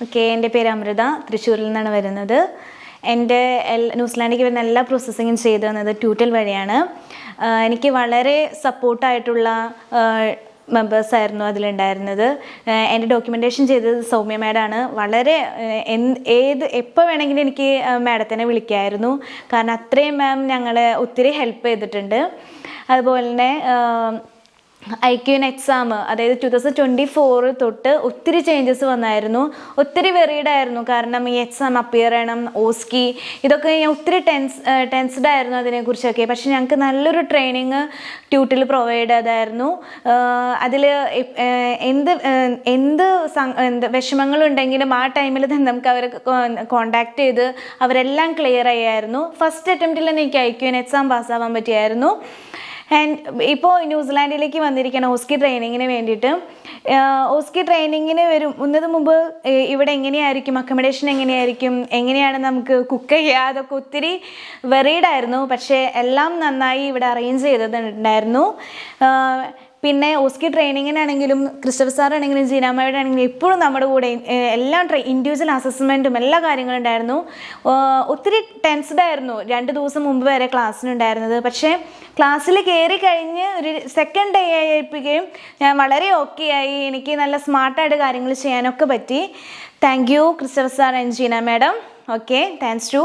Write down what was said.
Okay, എൻ്റെ പേര് അമൃത, തൃശ്ശൂരിൽ നിന്നാണ് വരുന്നത്. എൻ്റെ ന്യൂസിലാൻഡിലേക്ക് വരുന്ന എല്ലാ പ്രോസസ്സിങ്ങും ചെയ്തു തന്നത് ട്യൂറ്റൽ വഴിയാണ്. എനിക്ക് വളരെ സപ്പോർട്ടായിട്ടുള്ള മെമ്പേഴ്സായിരുന്നു അതിലുണ്ടായിരുന്നത്. എൻ്റെ ഡോക്യുമെൻറ്റേഷൻ ചെയ്തത് സൗമ്യ മാഡമാണ്. വളരെ എപ്പോൾ വേണമെങ്കിലും എനിക്ക് മാഡത്തിനെ വിളിക്കായിരുന്നു. കാരണം അത്രയും മാം ഞങ്ങളെ ഒത്തിരി ഹെൽപ്പ് ചെയ്തിട്ടുണ്ട്. അതുപോലെ തന്നെ IQN എക്സാം, അതായത് 2024 തൊട്ട് ഒത്തിരി ചേഞ്ചസ് വന്നായിരുന്നു. ഒത്തിരി വെറീഡായിരുന്നു. കാരണം ഈ എക്സാം അപ്പിയർ ചെയ്യണം, ഓസ്കി, ഇതൊക്കെ ഞാൻ ഒത്തിരി ടെൻസ്ഡ് ആയിരുന്നു അതിനെക്കുറിച്ചൊക്കെ. പക്ഷെ ഞങ്ങൾക്ക് നല്ലൊരു ട്രെയിനിങ് ട്യൂട്ടിൽ പ്രൊവൈഡ് ചെയ്തായിരുന്നു. അതിൽ എന്ത് വിഷമങ്ങളുണ്ടെങ്കിലും ആ ടൈമിൽ തന്നെ നമുക്ക് അവരെ കോണ്ടാക്ട് ചെയ്ത് അവരെല്ലാം ക്ലിയർ ചെയ്യായിരുന്നു. ഫസ്റ്റ് അറ്റംപ്റ്റിൽ തന്നെ എനിക്ക് IQN എക്സാം പാസ്സാവാൻ പറ്റിയായിരുന്നു. ആൻഡ് ഇപ്പോൾ ന്യൂസിലാൻഡിലേക്ക് വന്നിരിക്കണം ഓസ്കി ട്രെയിനിങ്ങിന് വേണ്ടിയിട്ട്. ഓസ്കി ട്രെയിനിങ്ങിന് വരുന്നതിന് മുമ്പ് ഇവിടെ എങ്ങനെയായിരിക്കും, അക്കോമഡേഷൻ എങ്ങനെയാണ് നമുക്ക് കുക്ക് ചെയ്യുക, അതൊക്കെ ഒത്തിരി വെറീഡായിരുന്നു. പക്ഷേ എല്ലാം നന്നായി ഇവിടെ അറേഞ്ച് ചെയ്തിട്ടുണ്ടായിരുന്നു. പിന്നെ ഓസ്കി ട്രെയിനിങ്ങിനാണെങ്കിലും ക്രിസ്റ്റഫർ സാറാണെങ്കിലും ജീനാമ്മയുടെ ആണെങ്കിലും എപ്പോഴും നമ്മുടെ കൂടെ എല്ലാം ഇൻഡിവിജ്വൽ അസസ്മെൻറ്റും എല്ലാ കാര്യങ്ങളും ഉണ്ടായിരുന്നു. ഒത്തിരി ടെൻസ്ഡ് ആയിരുന്നു 2 ദിവസം മുമ്പ് വരെ ക്ലാസ്സിനുണ്ടായിരുന്നത്. പക്ഷേ ക്ലാസ്സിൽ കയറി കഴിഞ്ഞ് ഒരു സെക്കൻഡ് ഡേ ആയപ്പോഴേക്കും ഞാൻ വളരെ ഓക്കെ ആയി. എനിക്ക് നല്ല സ്മാർട്ടായിട്ട് കാര്യങ്ങൾ ചെയ്യാനൊക്കെ പറ്റി. Thank you Christopher sir and Jeena madam. Okay, thanks to